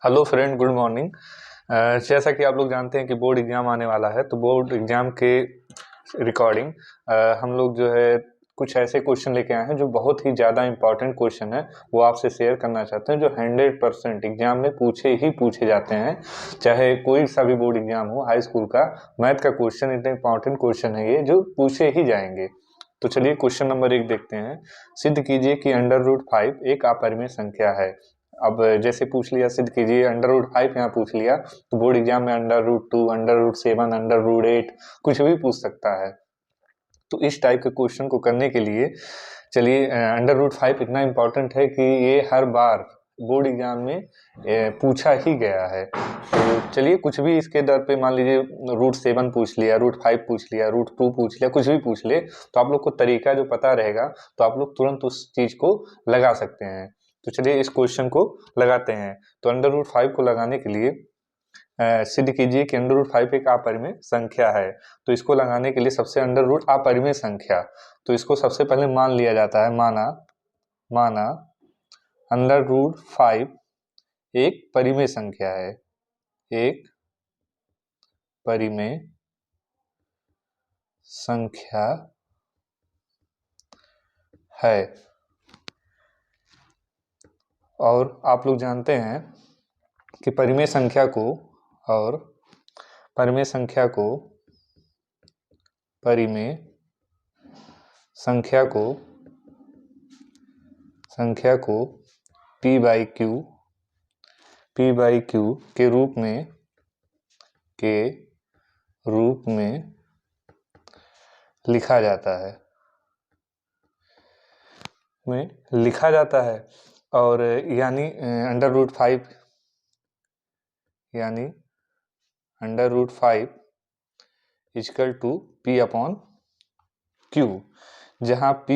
Hello friend, good morning. जैसा कि आप लोग जानते हैं कि बोर्ड एग्जाम आने वाला है, तो बोर्ड एग्जाम के रिकॉर्डिंग हम लोग जो है कुछ ऐसे क्वेश्चन लेके आए हैं जो बहुत ही ज़्यादा इंपॉर्टेंट क्वेश्चन है। वो आपसे शेयर करना चाहते हैं, जो 100% एग्जाम में पूछे जाते हैं। चाहे कोई सा भी बोर्ड एग्जाम हो, हाई स्कूल का मैथ का क्वेश्चन इतना इंपॉर्टेंट क्वेश्चन है ये, जो पूछे ही जाएंगे। तो चलिए क्वेश्चन नंबर 1 देखते हैं। सिद्ध कीजिए कि अंडर रूट 5 एक अपरिमेय संख्या है। अब जैसे पूछ लिया सिद्ध कीजिए, अंडर रूट 5 यहाँ पूछ लिया, तो बोर्ड एग्जाम में under root 2, under root 7, under root 8 कुछ भी पूछ सकता है। तो इस टाइप के क्वेश्चन को करने के लिए चलिए, अंडर रूट 5 इतना इम्पोर्टेंट है कि ये हर बार बोर्ड एग्जाम में पूछा ही गया है। तो चलिए, कुछ भी इसके दर पे मान लीजिए रूट 7 पूछ लिया, रूट 5 पूछ लिया, रूट 2 पूछ लिया, कुछ भी पूछ ले, तो आप लोग को तरीका जो पता रहेगा तो आप लोग तुरंत उस चीज को लगा सकते हैं। तो चलिए इस क्वेश्चन को लगाते हैं। तो अंडर रूट 5 को लगाने के लिए सिद्ध कीजिए कि अंडर रूट 5 एक अपरिमेय संख्या है। तो इसको लगाने के लिए सबसे अंडर रूट अपरिमेय संख्या, तो इसको सबसे पहले मान लिया जाता है, माना अंडर रूट 5 एक परिमेय संख्या है, एक परिमेय संख्या है। और आप लोग जानते हैं कि परिमेय संख्या को परिमेय संख्या को P बाई क्यू के रूप में लिखा जाता है। और यानी under root 5 equal to P upon Q, जहाँ P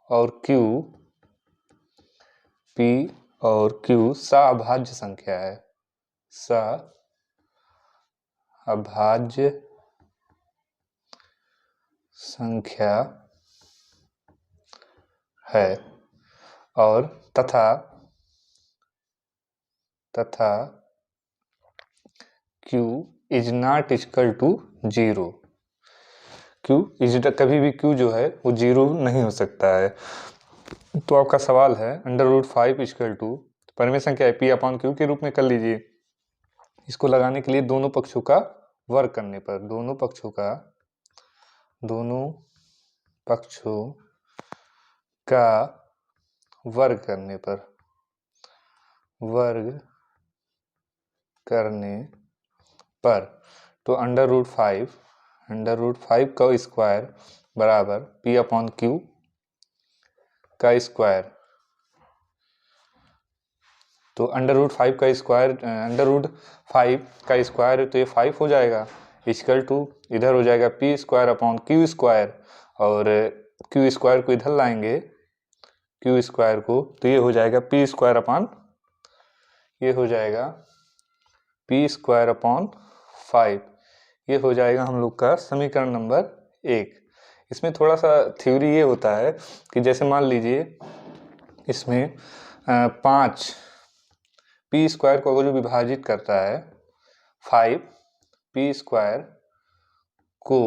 और Q सअभाज्य संख्या है, सअभाज्य संख्या है। और तथा Q is not equal to 0। कभी भी Q जो है वो 0 नहीं हो सकता है। तो आपका सवाल है अंडर रूट 5 इक्वल टू परिमेय संख्या है P अपॉन Q के रूप में कर लीजिए। इसको लगाने के लिए दोनों पक्षों का वर्ग करने पर, दोनों पक्षों का वर्ग करने पर तो अंडर रूट 5 का स्क्वायर बराबर P अपॉन Q का स्क्वायर। तो अंडर रूट 5 का स्क्वायर तो ये 5 हो जाएगा, इक्वल टू इधर हो जाएगा P square upon Q square, और Q स्क्वायर को इधर लाएंगे, तो ये हो जाएगा P स्क्वायर अपॉन 5। ये हो जाएगा हम लोग का समीकरण नंबर 1। इसमें थोड़ा सा थ्योरी ये होता है कि जैसे मान लीजिए इसमें 5 P स्क्वायर को अगर जो विभाजित करता है, 5 P स्क्वायर को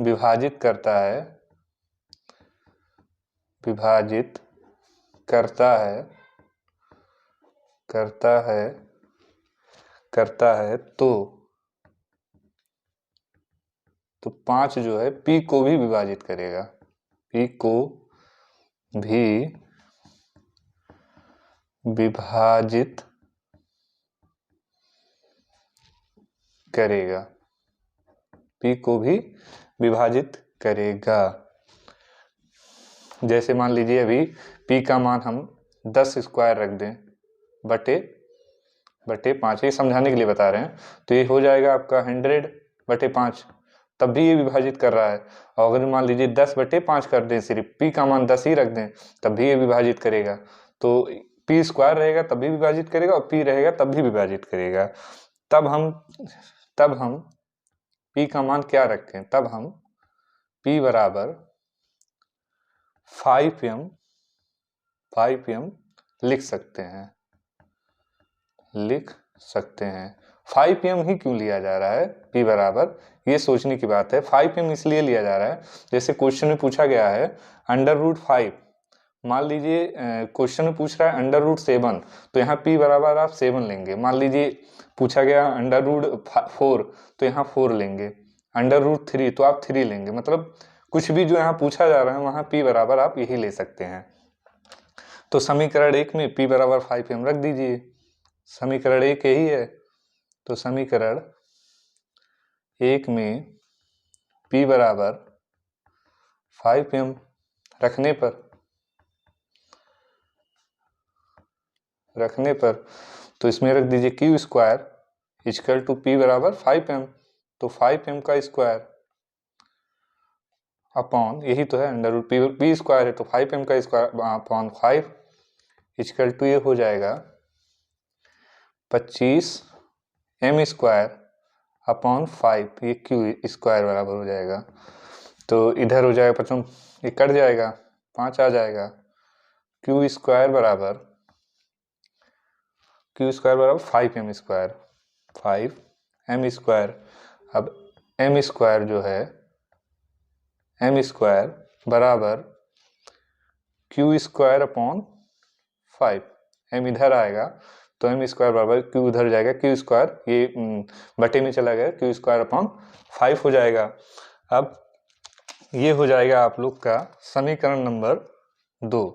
विभाजित करता है तो 5 जो है P को भी विभाजित करेगा, P को भी विभाजित करेगा। जैसे मान लीजिए अभी P का मान हम 10 स्क्वायर रख दें बटे 5, ये समझाने के लिए बता रहे हैं। तो ये हो जाएगा आपका 100/5, तब भी ये विभाजित कर रहा है। और अगर मान लीजिए 10/5 कर दें, सिर्फ P का मान 10 ही रख दें, तब भी ये विभाजित करेगा। तो P स्क्वायर रहेगा तब भी विभाजित करेगा, और P रहेगा तब भी विभाजित करेगा। तब हम P का मान क्या रखें, तब हम P बराबर 5m 5 pm लिख सकते हैं, 5 pm ही क्यों लिया जा रहा है p बराबर, ये सोचने की बात है। 5 pm इसलिए लिया जा रहा है, जैसे क्वेश्चन में पूछा गया है √5, मान लीजिए क्वेश्चन में पूछ रहा है √7, तो यहाँ p बराबर आप 7 लेंगे। मान लीजिए पूछा गया √4, तो यहाँ 4 लेंगे। √3 तो आप 3 लेंगे। मतलब कुछ भी जो यहाँ पूछा जा रहा है वहाँ p बराबर आप यही ले सकते हैं। तो समीकरण 1 में p बराबर 5 pm रख दीजिए, समीकरण 1 यही है। तो समीकरण 1 में p बराबर 5 pm रखने पर तो इसमें रख दीजिए Q square equal to p बराबर 5 pm, तो 5 pm का स्क्वायर अपॉन, यही तो है √p स्क्वायर है, तो 5 pm का स्क्वायर अपॉन 5 इक्वल टू ये हो जाएगा 25 m स्क्वायर अपॉन 5, ये क्यू स्क्वायर बराबर हो जाएगा। तो इधर हो जाएगा 55, ये कट जाएगा, 5 आ जाएगा। क्यू स्क्वायर बराबर 5 m स्क्वायर, 5 m स्क्वायर। अब m स्क्वायर जो है, m स्क्वायर बराबर क्यू स्क्वायर अपॉन 5, m इधर आएगा तो m स्क्वायर बराबर क्यू उधर जाएगा, क्यू स्क्वायर ये बटे में चला गया, क्यू स्क्वायर अपॉन 5 हो जाएगा। अब ये हो जाएगा आप लोग का समीकरण नंबर 2,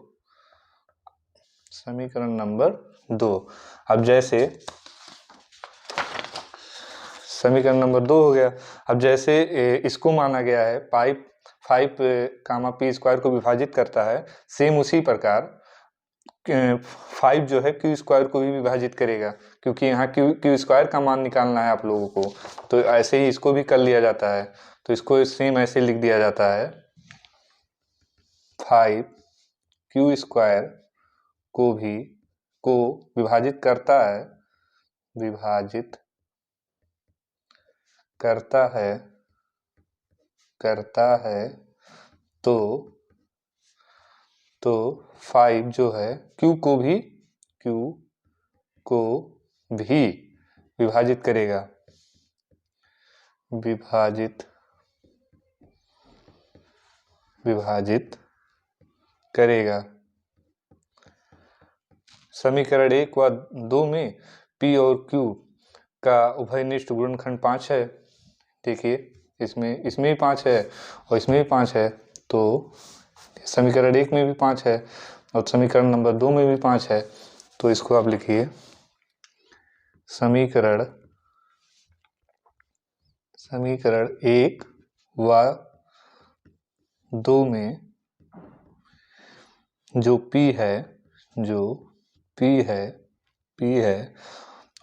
समीकरण नंबर 2। अब जैसे समीकरण नंबर 2 हो गया। अब जैसे इसको माना गया है 5 p स्क्वायर को विभाजित करता है, सेम उसी प्रकार 5 जो है क्यू स्क्वायर को भी विभाजित करेगा, क्योंकि यहाँ क्यू स्क्वायर का मान निकालना है आप लोगों को। तो ऐसे ही इसको भी कर लिया जाता है, तो इसको सेम ऐसे लिख दिया जाता है 5 क्यू स्क्वायर को विभाजित करता है तो 5 जो है क्यू को भी विभाजित करेगा। समीकरण 1 व 2 में p और q का उभयनिष्ठ गुणनखंड 5 है। देखिए इसमें भी 5 है और इसमें भी 5 है, तो समीकरण 1 में भी 5 है और समीकरण नंबर 2 में भी 5 है। तो इसको आप लिखिए समीकरण 1 व 2 में जो p है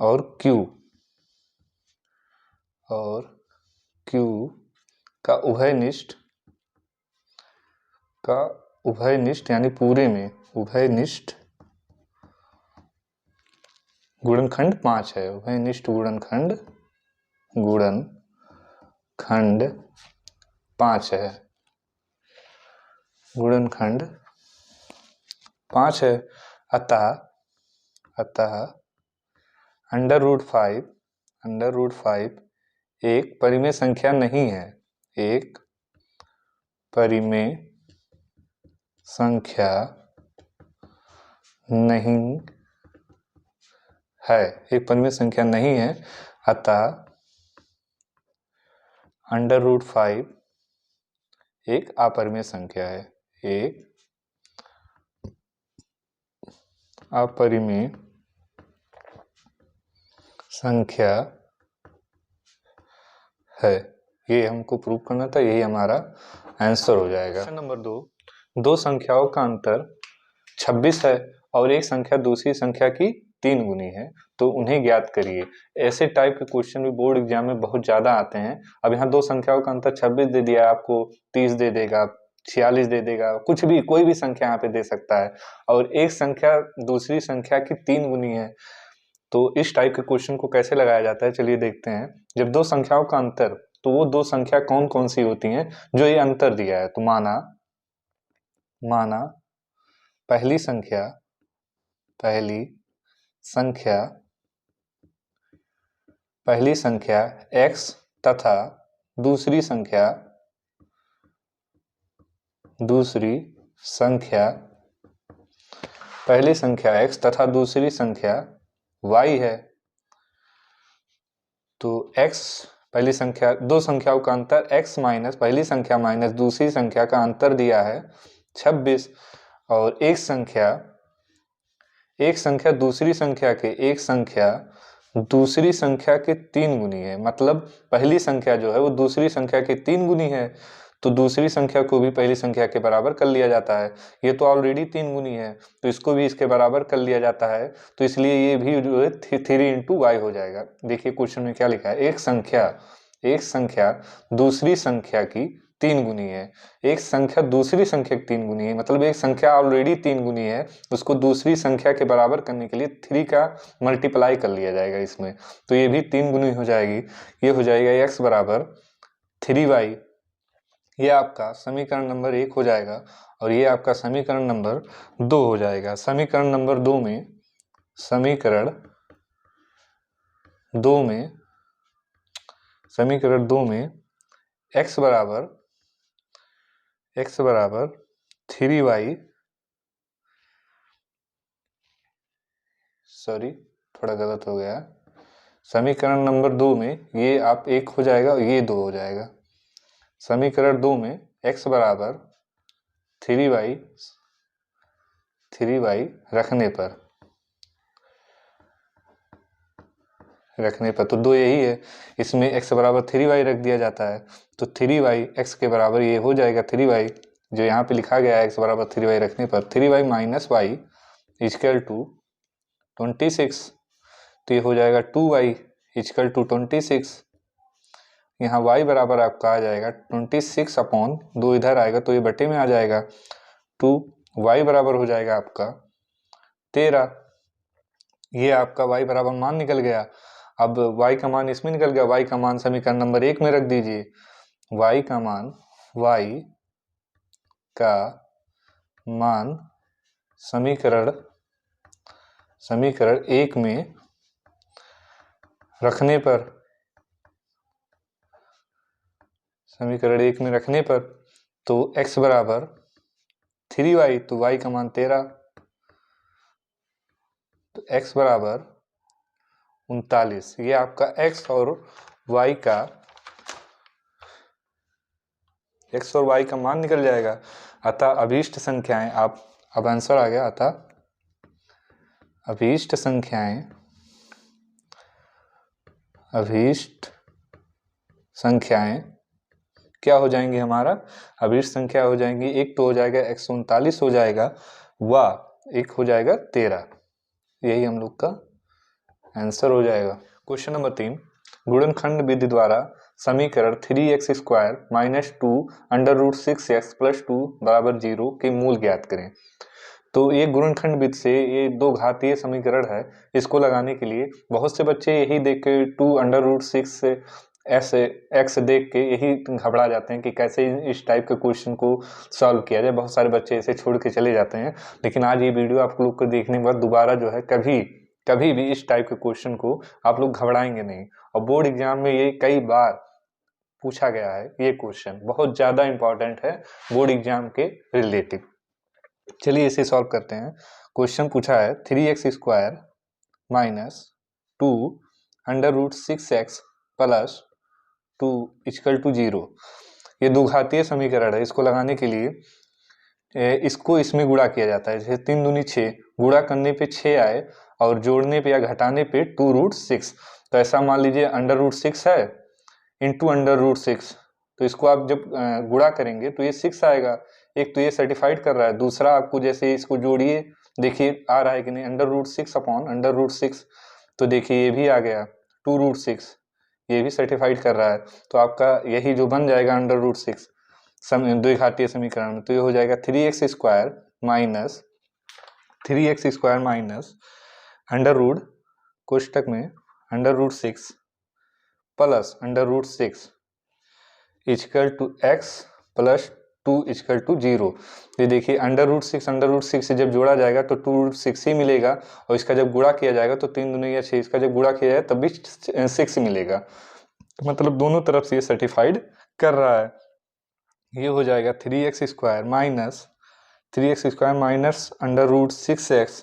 और q का उभयनिष्ठ यानी पूरे में उभयनिष्ठ गुणनखंड 5 है। उभयनिष्ठ गुणनखंड 5 है, गुणनखंड 5 है। अतः √5 एक परिमेय संख्या नहीं है, एक परिमेय संख्या नहीं है। अतः √5 एक अपरिमेय संख्या है, एक अपरिमेय संख्या है। ये हमको प्रूव करना था, यही हमारा आंसर हो जाएगा। क्वेश्चन नंबर 2, दो संख्याओं का अंतर 26 है और एक संख्या दूसरी संख्या की 3 गुनी है, तो उन्हें ज्ञात करिए। ऐसे टाइप के क्वेश्चन भी बोर्ड एग्जाम में बहुत ज्यादा आते हैं। अब यहाँ दो संख्याओं का अंतर 26 दे दिया, आपको 30 दे देगा, 46 दे देगा, कुछ भी कोई भी संख्या यहाँ पे दे सकता है, और एक संख्या दूसरी संख्या की 3 गुनी है। तो इस टाइप के क्वेश्चन को कैसे लगाया जाता है, चलिए देखते हैं। जब दो संख्याओं का अंतर, तो वो दो संख्या कौन कौन सी होती हैं जो ये अंतर दिया है। तो माना पहली संख्या x तथा दूसरी संख्या पहली संख्या x तथा दूसरी संख्या y है। तो x पहली संख्या, दो संख्याओं का अंतर x माइनस पहली संख्या माइनस दूसरी संख्या का अंतर दिया है 26, और एक संख्या दूसरी संख्या के 3 गुनी है। मतलब पहली संख्या जो है वो दूसरी संख्या के 3 गुनी है, तो दूसरी संख्या को भी पहली संख्या के बराबर कर लिया जाता है। ये तो ऑलरेडी 3 गुनी है, तो इसको भी इसके बराबर कर लिया जाता है, तो इसलिए ये भी जो है 3 इंटू वाई हो जाएगा। देखिए क्वेश्चन में क्या लिखा है, एक संख्या दूसरी संख्या की 3 गुनी है। एक संख्या दूसरी संख्या की 3 गुनी है, मतलब एक संख्या ऑलरेडी 3 गुनी है, उसको दूसरी संख्या के बराबर करने के लिए 3 का मल्टीप्लाई कर लिया जाएगा इसमें, तो ये भी 3 गुनी हो जाएगी। ये हो जाएगा x बराबर 3y। ये आपका समीकरण नंबर 1 हो जाएगा, और ये आपका समीकरण नंबर 2 हो जाएगा। समीकरण नंबर 2 में x बराबर 3y, सॉरी थोड़ा गलत हो गया। समीकरण नंबर 2 में ये आप 1 हो जाएगा और ये 2 हो जाएगा। समीकरण 2 में x बराबर 3y रखने पर तो 2 यही है, इसमें x बराबर 3y रख दिया जाता है, तो 3y x के बराबर ये हो जाएगा 3y, जो यहाँ पे लिखा गया है x बराबर 3y रखने पर 3y minus y is equal to 26, तो ये हो जाएगा 2y इजकल टू 26। यहाँ y बराबर आपका आ जाएगा 26 अपॉन 2, इधर आएगा तो ये बटे में आ जाएगा 2, y बराबर हो जाएगा आपका 13। ये आपका y बराबर मान निकल गया। अब y का मान इसमें निकल गया, y का मान समीकरण नंबर 1 में रख दीजिए। y का मान समीकरण 1 में रखने पर तो x बराबर 3y, तो y का मान 13, तो x बराबर 39। ये आपका x और y का मान निकल जाएगा। अतः अभीष्ट संख्याएं, अब आंसर आ गया। अतः अभीष्ट संख्याएं क्या हो जाएंगी, हमारा अभीष्ट संख्या हो जाएंगी, एक तो हो जाएगा 139 हो जाएगा, व एक हो जाएगा 13। यही हम लोग का आंसर हो जाएगा। क्वेश्चन नंबर 3, गुणनखंड विधि द्वारा समीकरण 3x² minus 2 under root 6x plus 2 बराबर 0 के मूल ज्ञात करें। तो ये गुणनखंड विधि से ये दो घातीय समीकरण है, इसको लगाने के लिए बहुत से बच्चे यही देख के 2 अंडर रूट 6 ऐसे x देख के यही घबरा जाते हैं कि कैसे इस टाइप के क्वेश्चन को सॉल्व किया जाए। बहुत सारे बच्चे ऐसे छोड़ के चले जाते हैं, लेकिन आज ये वीडियो आप लोग को देखने के बाद दोबारा जो है कभी भी इस टाइप के क्वेश्चन को आप लोग घबराएंगे नहीं। और बोर्ड एग्जाम में ये कई बार पूछा गया है, ये क्वेश्चन बहुत ज्यादा इंपॉर्टेंट है बोर्ड एग्जाम के रिलेटिव। चलिए इसे सॉल्व करते हैं। क्वेश्चन पूछा है 3x² minus 2 under root 6x plus 2 equal to 0। ये दो घातीय समीकरण है, इसको लगाने के लिए इसको इसमें गुणा किया जाता है। जैसे 3 दूनी 6, गुणा करने पे 6 आए और जोड़ने पे या घटाने पे 2 रूट 6, तो ऐसा मान लीजिए अंडर रूट 6 है इंटू अंडर रूट 6, तो इसको आप जब गुणा करेंगे तो ये 6 आएगा। एक तो ये सर्टिफाइड कर रहा है, दूसरा आपको जैसे इसको जोड़िए, देखिए आ रहा है कि नहीं, under root 6 upon under root 6, तो देखिए ये भी आ गया 2 रूट 6, ये भी सर्टिफाइड कर रहा है। तो आपका यही जो बन जाएगा अंडर रूट 6 द्विघातीय समीकरण में, तो ये हो जाएगा 3x² माइनस अंडर रूट कोष्टक में under root 6 plus under root 6 equal to x plus 2 equal to 0। ये देखिए √6 से जब जोड़ा जाएगा तो 2√6 ही मिलेगा, और इसका जब गुणा किया जाएगा तो 3 दूनी या 6, इसका जब गुणा किया जाए तब भी 6 मिलेगा। तो मतलब दोनों तरफ से ये सर्टिफाइड कर रहा है। ये हो जाएगा 3x² minus √6x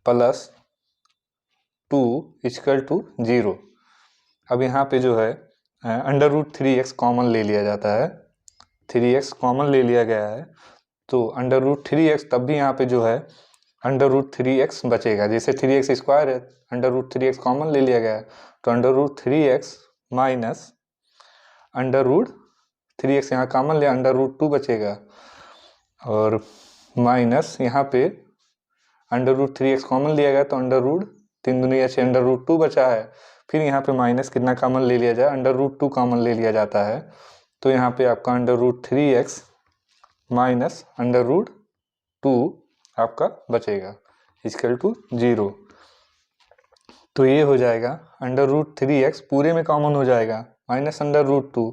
plus 2 equal to 0। अब यहाँ पे जो है √3x कॉमन ले लिया जाता है, 3x कॉमन ले लिया गया है, तो √3x तब भी यहाँ पे जो है √3x बचेगा। जैसे 3x² है, √3x कॉमन ले लिया गया है, तो √3x माइनस √3x यहाँ कॉमन लिया, √2 बचेगा, और माइनस यहाँ पे √3x कॉमन लिया गया तो √3 दूनी या 6 √2 बचा है। फिर यहाँ पे माइनस कितना कॉमन ले लिया जाए, √2 कॉमन ले लिया जाता है, तो यहाँ पे आपका √3x माइनस √2 आपका बचेगा इक्वल टू 0। तो ये हो जाएगा √3x पूरे में कॉमन हो जाएगा, माइनस √2,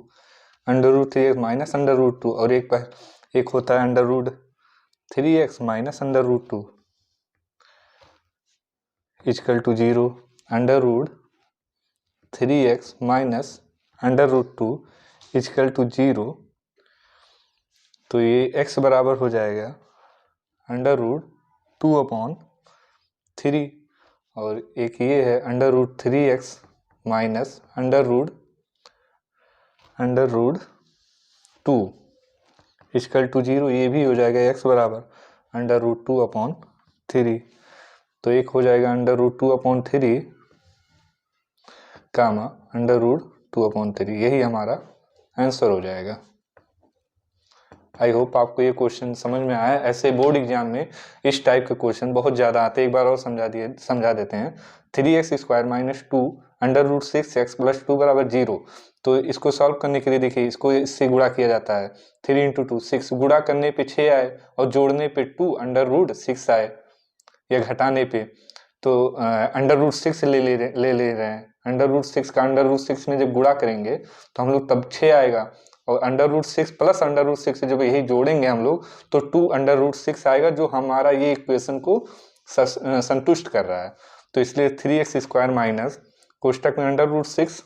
√3x माइनस √2, और एक होता है √3x minus √2 equal to 0। √3x minus √2 equal to 0। तो ये x बराबर हो जाएगा √2/3, और एक ये है √3x माइनस √2 इक्वल टू 0। ये भी हो जाएगा x बराबर √2/3। तो एक हो जाएगा √2/3 कामा √2/3, यही हमारा आंसर हो जाएगा। आई होप आपको ये क्वेश्चन समझ में आया। ऐसे बोर्ड एग्जाम में इस टाइप के क्वेश्चन बहुत ज़्यादा आते हैं। एक बार और समझा देते हैं। 3x² माइनस 2 √6x प्लस 2 बराबर 0। तो इसको सॉल्व करने के लिए देखिए, इसको इससे गुणा किया जाता है, 3 × 2 6, गुणा करने पे 6 आए और जोड़ने पे 2 √6 आए, या घटाने पे तो √6 ले ले रहे हैं। √6 का √6 में जब गुणा करेंगे तो हम लोग तब 6 आएगा, और √6 प्लस √6 से जब यही जोड़ेंगे हम लोग तो 2 √6 आएगा, जो हमारा ये इक्वेशन को संतुष्ट कर रहा है। तो इसलिए 3x² माइनस कोष्टक में √6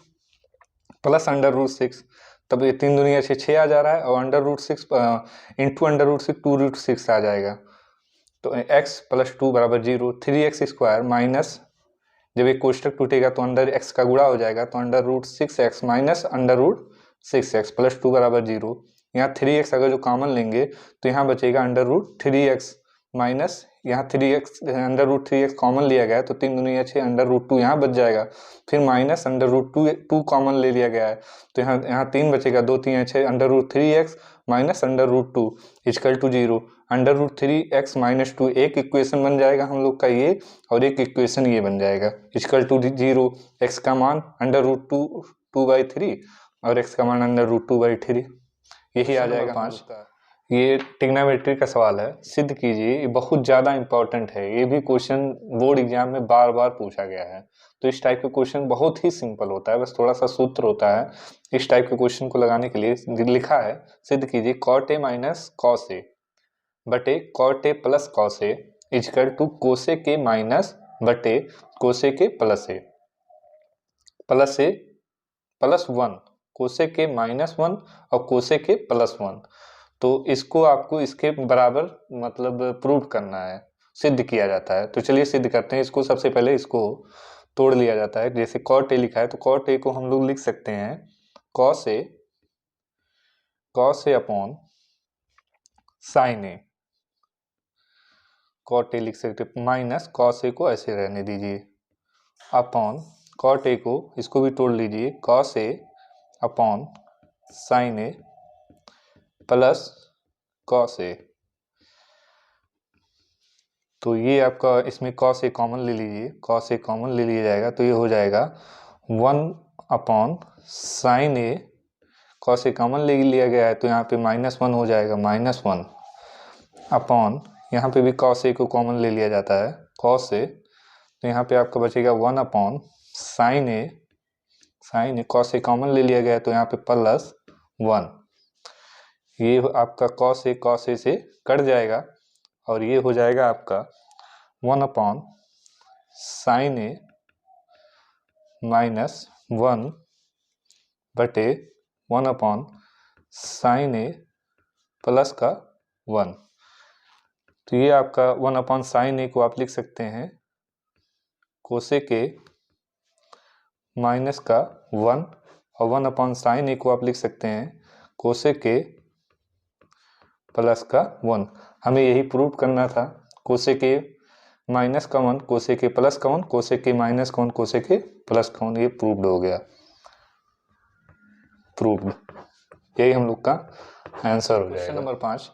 प्लस √6, तब ये 3 दूनी 6 आ जा रहा है, और √6 इंटू √6 2√6 आ जाएगा। तो x प्लस 2 बराबर 0। 3x² माइनस, जब एक कोष्टक टूटेगा तो अंदर x का गुणा हो जाएगा, तो √6x माइनस √6x प्लस 2 बराबर 0। यहाँ 3x अगर जो कॉमन लेंगे तो यहाँ बचेगा √3x माइनस, यहाँ 3x कॉमन लिया गया है तो 3 दूनी 6 √2 यहाँ बच जाएगा। फिर माइनस √2 कॉमन ले लिया गया है तो यहाँ 3 बचेगा, 2 3 6 √3x minus √2 equal to 0। √3x minus 2 एक इक्वेशन बन जाएगा हम लोग का ये, और एक इक्वेशन ये बन जाएगा इक्वल टू 0। x का मान √2/3 और x का मान √2/3, यही आ जाएगा 5। ये ट्रिग्नोमेट्री का सवाल है, सिद्ध कीजिए। ये बहुत ज़्यादा इंपॉर्टेंट है, ये भी क्वेश्चन बोर्ड एग्जाम में बार बार पूछा गया है। तो इस टाइप के क्वेश्चन बहुत ही सिंपल होता है, बस थोड़ा सा सूत्र होता है। इस टाइप के क्वेश्चन को लगाने के लिए लिखा है, सिद्ध कीजिए cot a minus cos a बटे cot a plus cos a equal to cosec a minus बटे cosec a plus a plus 1, cosec a minus 1 और cosec a प्लस 1। तो इसको आपको इसके बराबर मतलब प्रूव करना है, सिद्ध किया जाता है। तो चलिए सिद्ध करते हैं इसको। सबसे पहले इसको तोड़ लिया जाता है। जैसे cot a लिखा है तो cot a को हम लोग लिख सकते हैं cos a upon sin a, cot a लिख सकते हैं, माइनस cos a को ऐसे रहने दीजिए, अपॉन cot a को इसको भी तोड़ लीजिए, cos a upon sin a plus cos a। तो ये आपका इसमें cos a कॉमन ले लीजिए, cos a कॉमन ले लिया जाएगा तो ये हो जाएगा 1 upon sin a, cos a common ले लिया गया है तो यहाँ पे -1 हो जाएगा, -1 अपॉन, यहाँ पे भी cos a को कॉमन ले लिया जाता है cos a, तो यहाँ पे आपका बचेगा 1 upon sin a, cos a common ले लिया गया है तो यहाँ पे प्लस 1। ये आपका cos a से कट जाएगा और ये हो जाएगा आपका 1/sin a -1 बटे 1/sin a प्लस का 1। तो ये आपका 1/sin a को आप लिख सकते हैं कोसेक a माइनस का 1 और 1/sin a को आप लिख सकते हैं कोसेक a प्लस का 1। हमें यही प्रूव करना था। कोसेक a माइनस का 1, कोसेक a प्लस का 1, कोसेक a माइनस का 1, कोसेक a प्लस का 1। ये प्रूव्ड हो गया, प्रूव्ड। यही हम लोग का आंसर हो जाएगा। क्वेश्चन नंबर 5,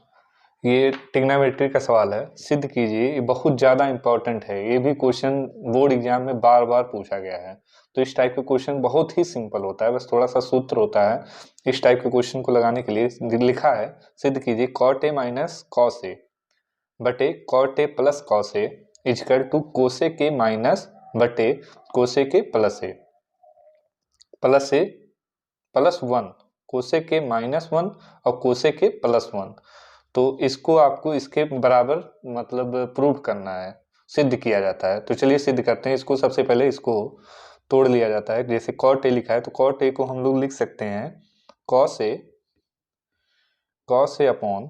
ये ट्रिग्नोमेट्री का सवाल है। सिद्ध कीजिए, ये बहुत ज़्यादा इंपॉर्टेंट है। ये भी क्वेश्चन बोर्ड एग्जाम में बार बार पूछा गया है। तो इस टाइप का क्वेश्चन बहुत ही सिंपल होता है, बस थोड़ा सा सूत्र होता है। इस टाइप के क्वेश्चन को लगाने के लिए लिखा है, सिद्ध कीजिए cot a minus cos A बटे cot a plus cos A equal to cosec a minus बटे cosec a plus 1, cosec a -1 और कोसेक a +1। तो इसको आपको इसके बराबर मतलब प्रूव करना है, सिद्ध किया जाता है। तो चलिए सिद्ध करते हैं इसको। सबसे पहले इसको तोड़ लिया जाता है। जैसे cot a लिखा है तो cot a को हम लोग लिख सकते हैं cos a upon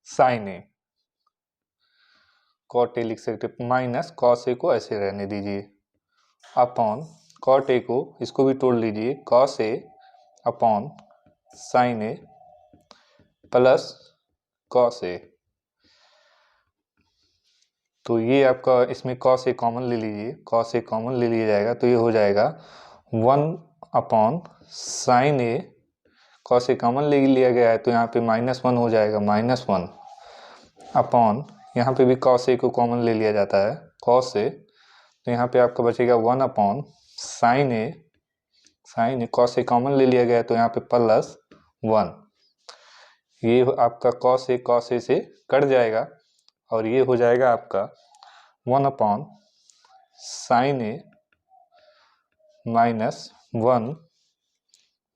sin a। cot a लिख सकते हैं माइनस cos a को ऐसे रहने दीजिए अपॉन cot a को इसको भी तोड़ लीजिए cos a upon sin a plus cos a। तो ये आपका इसमें cos a कॉमन ले लीजिए, cos a कॉमन ले लिया जाएगा तो ये हो जाएगा 1/sin a। cos a common ले लिया गया है तो यहाँ पे -1 हो जाएगा, -1 अपॉन यहाँ पे भी cos a को कॉमन ले लिया जाता है cos a। तो यहाँ पे आपका बचेगा 1/sin a। cos a common ले लिया गया है तो यहाँ पे +1। ये आपका cos a से कट जाएगा और ये हो जाएगा आपका 1/sin a -1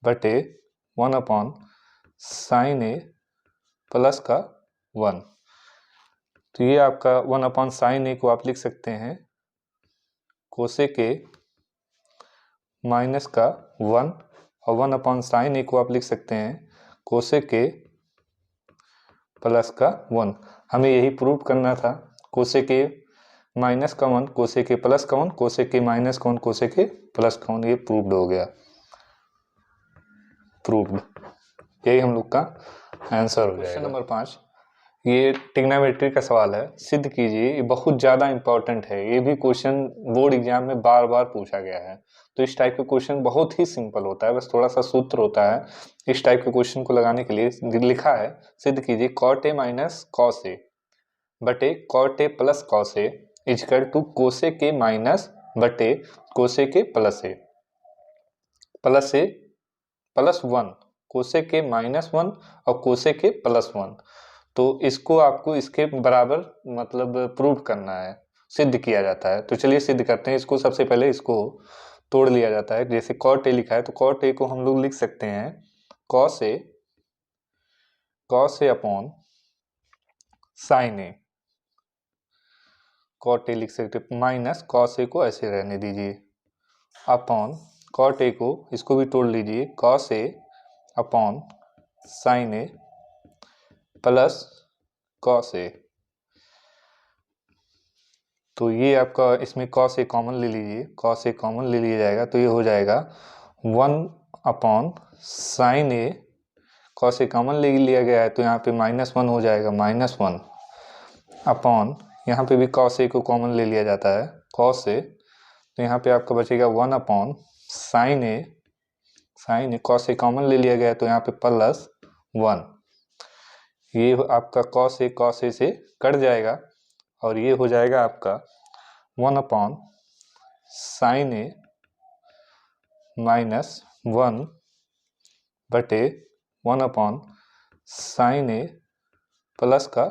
बटे 1/sin a प्लस का 1। तो ये आपका 1/sin a को आप लिख सकते हैं कोसेक a माइनस का 1 और 1/sin a को आप लिख सकते हैं कोसेक a प्लस का 1। हमें यही प्रूव करना था। कोसेक a माइनस का 1, कोसेक a प्लस का 1, कोसेक a माइनस का 1, कोसेक a प्लस का 1। ये प्रूव्ड हो गया, प्रूव्ड। यही हम लोग का आंसर हो जाएगा। क्वेश्चन नंबर 5, ये ट्रिग्नोमेट्री का सवाल है। सिद्ध कीजिए, ये बहुत ज़्यादा इंपॉर्टेंट है। ये भी क्वेश्चन बोर्ड एग्जाम में बार बार पूछा गया है। तो इस टाइप का क्वेश्चन बहुत ही सिंपल होता है, बस थोड़ा सा सूत्र होता है। इस टाइप के क्वेश्चन को लगाने के लिए लिखा है, सिद्ध कीजिए cot a minus cos A बटे cot a plus cos A equal to cosec a minus बटे cosec a plus 1, cosec a -1 और कोसेक a +1। तो इसको आपको इसके बराबर मतलब प्रूव करना है, सिद्ध किया जाता है। तो चलिए सिद्ध करते हैं इसको। सबसे पहले इसको तोड़ लिया जाता है। जैसे cot a लिखा है तो cot a को हम लोग लिख सकते हैं cos a upon sin a। cot a लिख सकते हैं माइनस cos a को ऐसे रहने दीजिए अपॉन cot a को इसको भी तोड़ लीजिए cos a upon sin a plus cos a। तो ये आपका इसमें cos a कॉमन ले लीजिए, cos a कॉमन ले लिया जाएगा तो ये हो जाएगा 1/sin a। cos a common ले लिया गया है तो यहाँ पे -1 हो जाएगा, -1 अपॉन यहाँ पे भी cos a को कॉमन ले लिया जाता है cos a। तो यहाँ पे आपका बचेगा 1/sin a। cos a common ले लिया गया है तो यहाँ पे +1। ये आपका cos a से कट जाएगा और ये हो जाएगा आपका 1/sin a -1 बटे 1/sin a प्लस का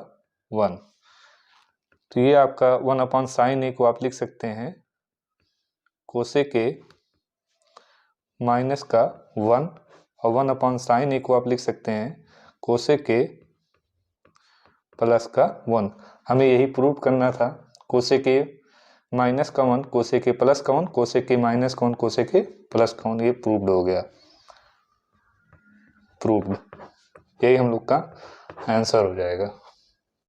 1। तो ये आपका 1/sin a को आप लिख सकते हैं कोसेक a माइनस का 1 और 1/sin को आप लिख सकते हैं कोसेक ए प्लस का 1। हमें यही प्रूव करना था। कोसेक ए माइनस का 1, कोसेक ए प्लस का 1, कोसेक ए माइनस का 1, कोसेक ए प्लस का 1, ये प्रूव्ड हो गया। प्रूव्ड, यही हम लोग का आंसर हो जाएगा।